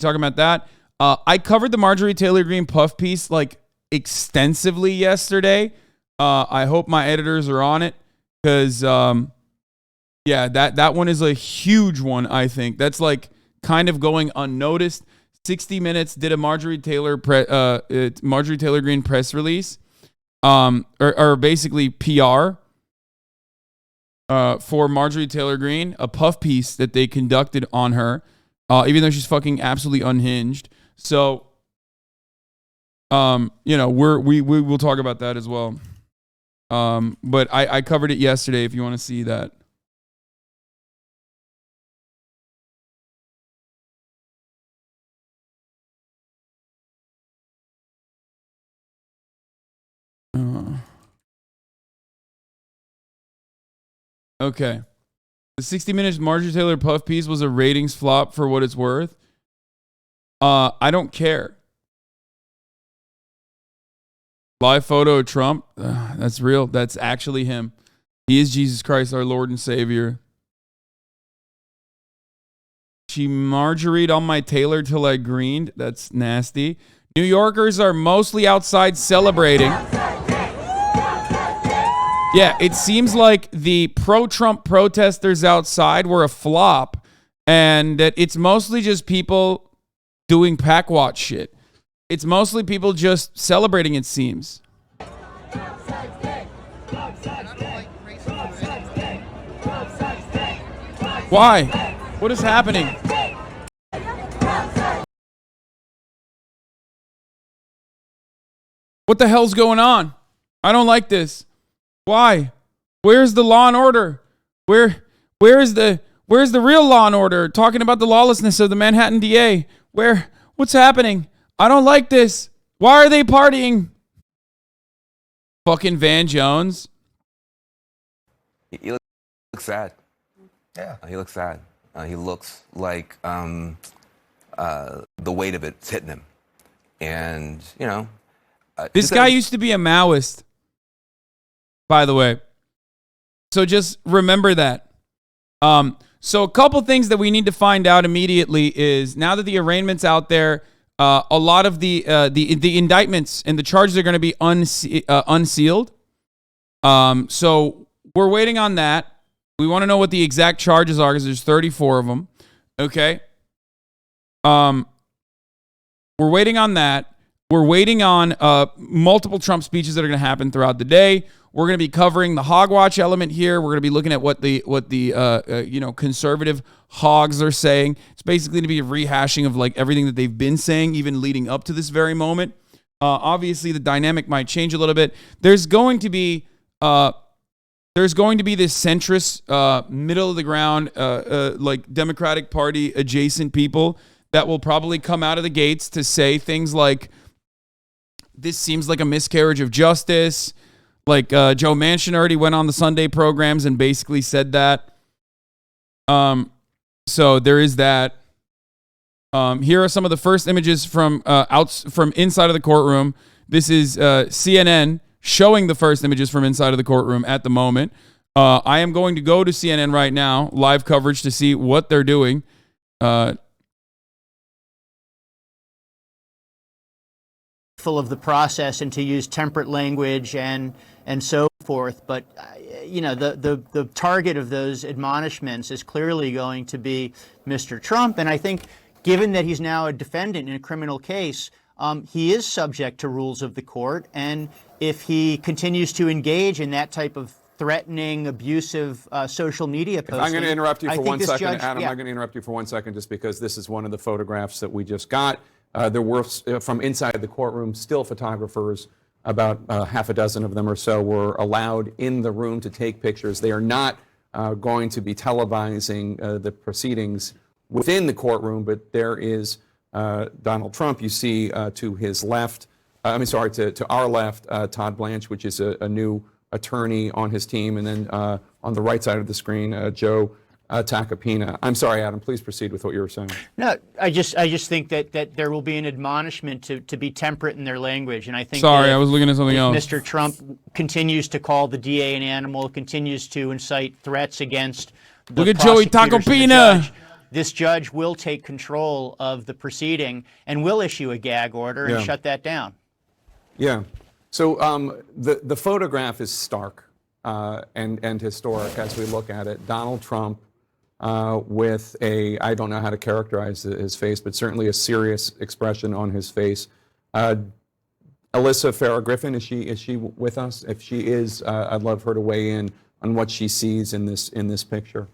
talking about that. I covered the Marjorie Taylor Greene puff piece like extensively yesterday. I hope my editors are on it because, yeah, that one is a huge one, I think. That's like kind of going unnoticed. 60 Minutes did a Marjorie Taylor Greene press release, or basically PR for Marjorie Taylor Greene, a puff piece that they conducted on her, even though she's fucking absolutely unhinged. So, you know, we will talk about that as well. But I covered it yesterday if you want to see that. Okay. The 60 Minutes Marjorie Taylor puff piece was a ratings flop for what it's worth. I don't care. Live photo of Trump. That's real. That's actually him. He is Jesus Christ, our Lord and Savior. She Marjoried on my Taylor till I greened. That's nasty. New Yorkers are mostly outside celebrating. Yeah, it seems like the pro-Trump protesters outside were a flop, and that it's mostly just people doing pack watch shit. It's mostly people just celebrating, it seems. Why? What is happening? What the hell's going on? I don't like this. Why? Where's the law and order? Where's the real law and order? Talking about the lawlessness of the Manhattan DA. What's happening? I don't like this. Why are they partying? Fucking Van Jones. He looks sad. Yeah. He looks sad. He looks like the weight of it's hitting him. And, you know. This guy used to be a Maoist, by the way. So just remember that. So a couple things that we need to find out immediately is now that the arraignment's out there, a lot of the indictments and the charges are going to be unsealed. So we're waiting on that. We want to know what the exact charges are because there's 34 of them. Okay. We're waiting on that. We're waiting on multiple Trump speeches that are going to happen throughout the day. We're going to be covering the hogwatch element here. We're going to be looking at what the conservative hogs are saying. It's basically going to be a rehashing of like everything that they've been saying, even leading up to this very moment. Obviously, the dynamic might change a little bit. There's going to be this centrist, middle of the ground, like Democratic Party adjacent people that will probably come out of the gates to say things like, "This seems like a miscarriage of justice." Like Joe Manchin already went on the Sunday programs and basically said that. So there is that. Here are some of the first images from inside of the courtroom. This is CNN showing the first images from inside of the courtroom at the moment. I am going to go to CNN right now, live coverage, to see what they're doing. Full of the process and to use temperate language and so forth, but the target of those admonishments is clearly going to be Mr. Trump, and I think given that he's now a defendant in a criminal case, he is subject to rules of the court, and if he continues to engage in that type of threatening, abusive social media posting. I'm going to interrupt you for 1 second, Adam. Yeah. I'm going to interrupt you for 1 second just because this is one of the photographs that we just got. There were, from inside the courtroom, still photographers, about half a dozen of them or so, were allowed in the room to take pictures. They are not going to be televising the proceedings within the courtroom, but there is Donald Trump. You see to his left, to our left, Todd Blanche, which is a new attorney on his team, and then on the right side of the screen, Joe Tacopina. I'm sorry, Adam, please proceed with what you were saying. No, I just think that there will be an admonishment to be temperate in their language, and I think. Sorry, I was looking at something else. Mr. Trump continues to call the DA an animal, continues to incite threats against the Look at Joey prosecutors and the Tacopina. judge. this judge will take control of the proceeding and will issue a gag order and shut that down. Yeah. So the photograph is stark and historic as we look at it. Donald Trump with I don't know how to characterize his face, but certainly a serious expression on his face. Alyssa Farrah Griffin, is she with us? If she is, I'd love her to weigh in on what she sees in this picture.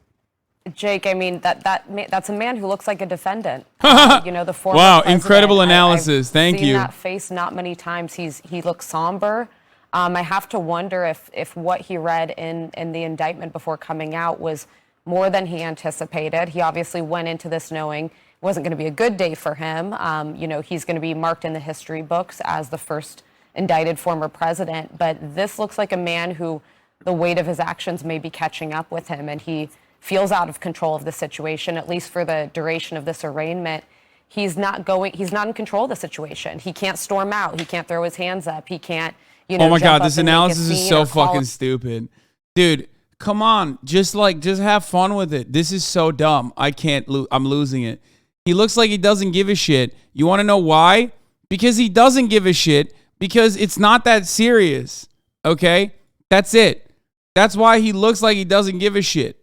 Jake, I mean that's a man who looks like a defendant. You know, the former wow, president. incredible analysis. Thank seen you. That face not many times. He looks somber. I have to wonder if what he read in the indictment before coming out was more than he anticipated. He obviously went into this knowing it wasn't going to be a good day for him. You know, he's going to be marked in the history books as the first indicted former president. But this looks like a man who the weight of his actions may be catching up with him, and he feels out of control of the situation, at least for the duration of this arraignment. He's not in control of the situation. He can't storm out. He can't throw his hands up. He can't, you know, oh my jump God, up this and make a analysis is scene so or call fucking stupid. Dude, come on. Just have fun with it. This is so dumb. I'm losing it. He looks like he doesn't give a shit. You want to know why? Because he doesn't give a shit, because it's not that serious. Okay? That's it. That's why he looks like he doesn't give a shit.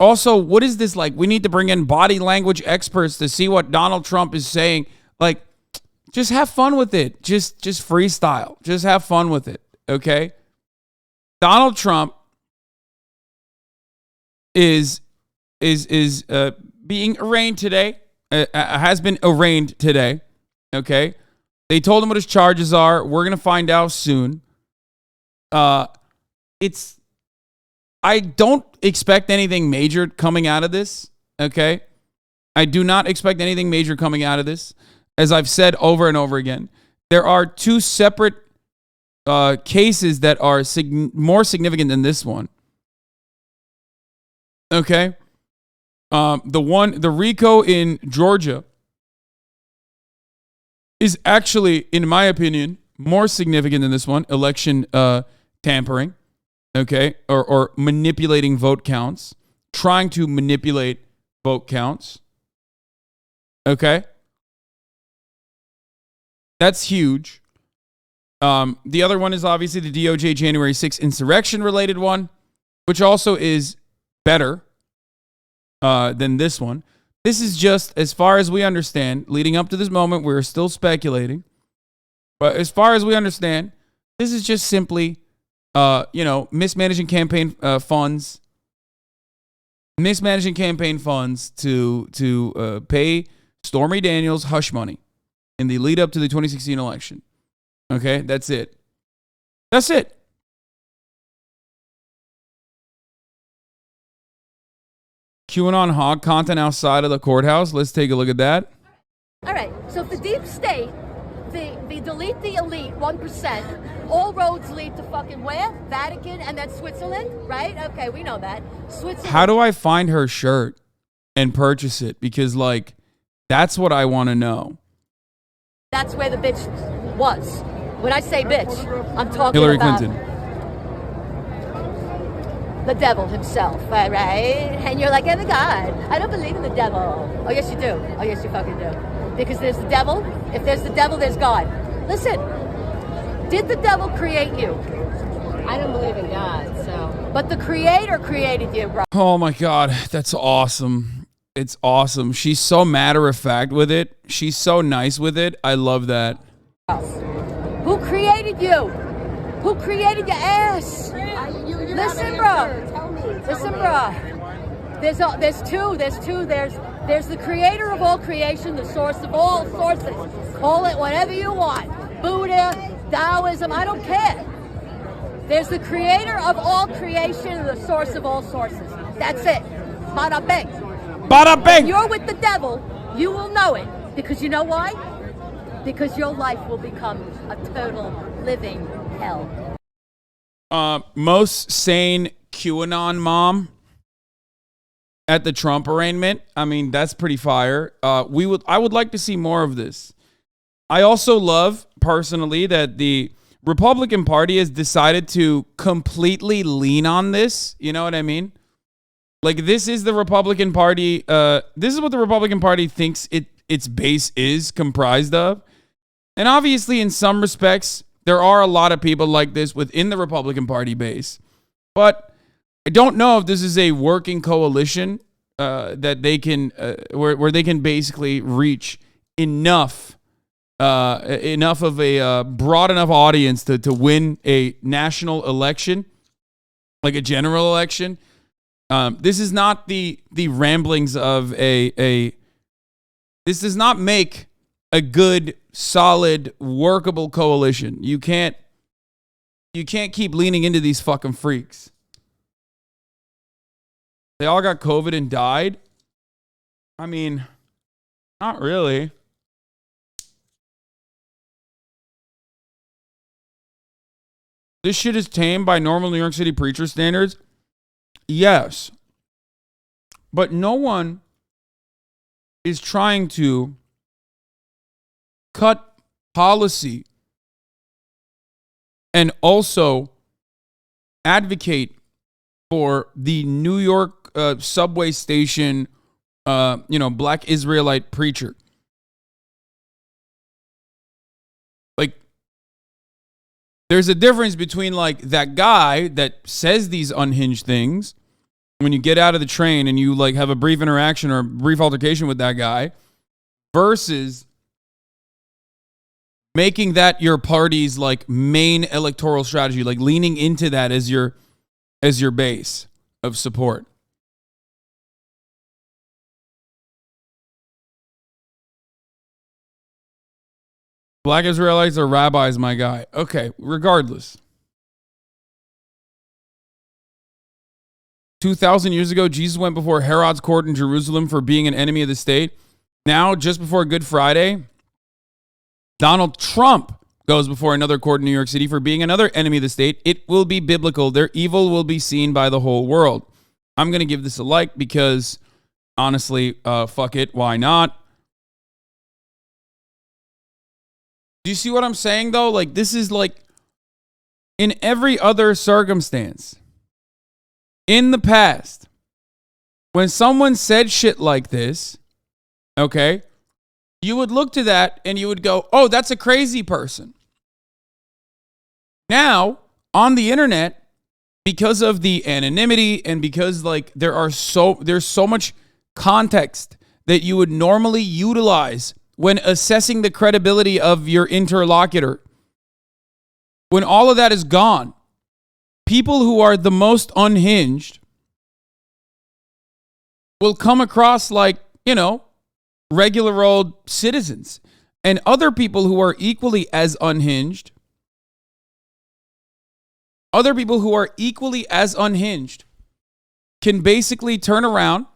Also, what is this like? We need to bring in body language experts to see what Donald Trump is saying. Like, just have fun with it. Just freestyle. Just have fun with it. Okay? Donald Trump is being arraigned today. Has been arraigned today. Okay? They told him what his charges are. We're going to find out soon. I don't expect anything major coming out of this, okay? I do not expect anything major coming out of this. As I've said over and over again, there are two separate cases that are more significant than this one, okay? The RICO in Georgia is actually, in my opinion, more significant than this one, election tampering. Okay, or manipulating vote counts, trying to manipulate vote counts. Okay, that's huge. The other one is obviously the DOJ January 6th insurrection-related one, which also is better than this one. This is just, as far as we understand, leading up to this moment, we're still speculating. But as far as we understand, this is just simply mismanaging campaign funds to pay Stormy Daniels hush money in the lead up to the 2016 election. Okay, that's it. That's it. QAnon hog content outside of the courthouse. Let's take a look at that. All right, so if the deep state, the delete the elite 1%, all roads lead to fucking where? Vatican and then Switzerland, right? Okay, we know that. Switzerland. How do I find her shirt and purchase it? Because, like, that's what I want to know. That's where the bitch was. When I say bitch, I'm talking Hillary about Clinton. The devil himself, right? And you're like, oh my God, I don't believe in the devil. Oh, yes, you do. Oh, yes, you fucking do. Because there's the devil. If there's the devil, there's God. Listen, did the devil create you? I don't believe in God, so. But the creator created you, bro. Oh my God, that's awesome. It's awesome. She's so matter of fact with it. She's so nice with it. I love that. Who created you? Who created your ass? Listen, bro. Listen, bro. There's two. There's the creator of all creation, the source of all sources. Call it whatever you want. Buddha, Taoism, I don't care. There's the creator of all creation, the source of all sources. That's it. Bada bing. Bada bing. If you're with the devil, you will know it. Because you know why? Because your life will become a total living hell. Most sane QAnon mom at the Trump arraignment. I mean, that's pretty fire. I would like to see more of this. I also love, personally, that the Republican Party has decided to completely lean on this. You know what I mean? Like, this is the Republican Party. This is what the Republican Party thinks its base is comprised of. And obviously, in some respects, there are a lot of people like this within the Republican Party base. But I don't know if this is a working coalition that they can, where they can basically reach enough of a broad enough audience to win a national election, like a general election. This is not the ramblings of this does not make a good, solid, workable coalition. You can't keep leaning into these fucking freaks. They all got COVID and died. I mean, not really. This shit is tame by normal New York City preacher standards. Yes. But no one is trying to cut policy and also advocate for the New York subway station, black Israelite preacher. Like, there's a difference between like that guy that says these unhinged things when you get out of the train and you like have a brief interaction or a brief altercation with that guy versus making that your party's like main electoral strategy, like leaning into that as your base of support. Black Israelites are rabbis, my guy. Okay, regardless. 2,000 years ago, Jesus went before Herod's court in Jerusalem for being an enemy of the state. Now, just before Good Friday, Donald Trump goes before another court in New York City for being another enemy of the state. It will be biblical. Their evil will be seen by the whole world. I'm going to give this a like because, honestly, fuck it. Why not? Do you see what I'm saying, though? Like, this is like, in every other circumstance, in the past, when someone said shit like this, okay, you would look to that and you would go, oh, that's a crazy person. Now, on the internet, because of the anonymity and because like there's so much context that you would normally utilize when assessing the credibility of your interlocutor, when all of that is gone, people who are the most unhinged will come across like, regular old citizens. And other people who are equally as unhinged, can basically turn around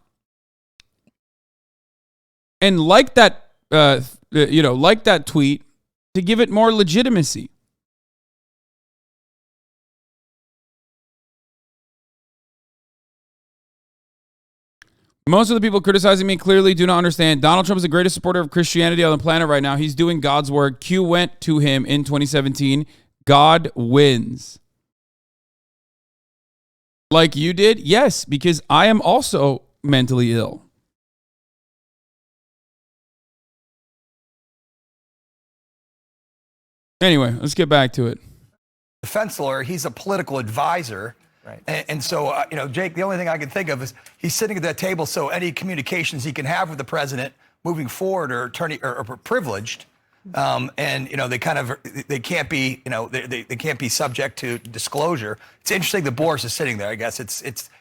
and like that tweet to give it more legitimacy. Most of the people criticizing me clearly do not understand. Donald Trump is the greatest supporter of Christianity on the planet right now. He's doing God's work. Q went to him in 2017. God wins. Like you did? Yes, because I am also mentally ill. Anyway, let's get back to it. Defense lawyer, he's a political advisor. Right. And so, Jake, the only thing I can think of is he's sitting at that table, so any communications he can have with the president moving forward are privileged. They can't be, they can't be subject to disclosure. It's interesting that Boris is sitting there. I guess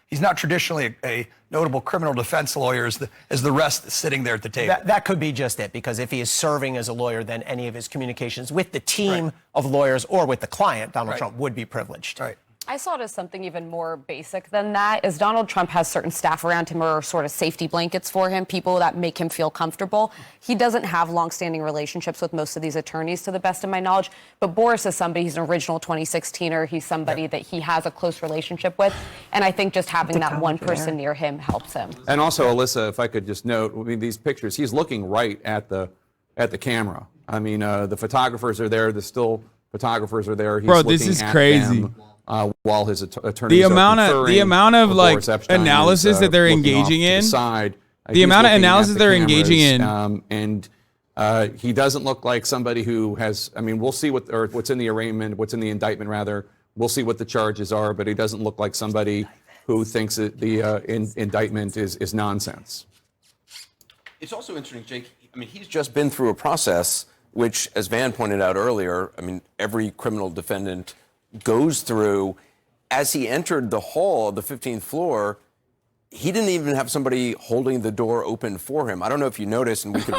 he's not traditionally a notable criminal defense lawyer as the rest sitting there at the table. That could be just it, because if he is serving as a lawyer, then any of his communications with the team of lawyers or with the client, Donald Trump, would be privileged. Right. I saw it as something even more basic than that, is Donald Trump has certain staff around him or sort of safety blankets for him, people that make him feel comfortable. He doesn't have longstanding relationships with most of these attorneys, to the best of my knowledge. But Boris is somebody, he's an original 2016er. He's somebody that he has a close relationship with. And I think just having that one person near him helps him. And also, Alyssa, if I could just note, these pictures, he's looking right at the camera. I mean, the photographers are there, the still photographers are there. He's Bro, this is crazy. while his attorneys The are amount of conferring, like Boris Epstein analysis is, that they're looking off engaging to the in. side. The He's amount of looking at analysis the they're engaging cameras, in. and he doesn't look like somebody who has. I mean, we'll see what's in the arraignment, what's in the indictment rather. We'll see what the charges are, but he doesn't look like somebody who thinks that the indictment is nonsense. It's also interesting, Jake. I mean, he's just been through a process which, as Van pointed out earlier, I mean, every criminal defendant goes through. As he entered the hall of the 15th floor, he didn't even have somebody holding the door open for him. I don't know if you noticed, and we could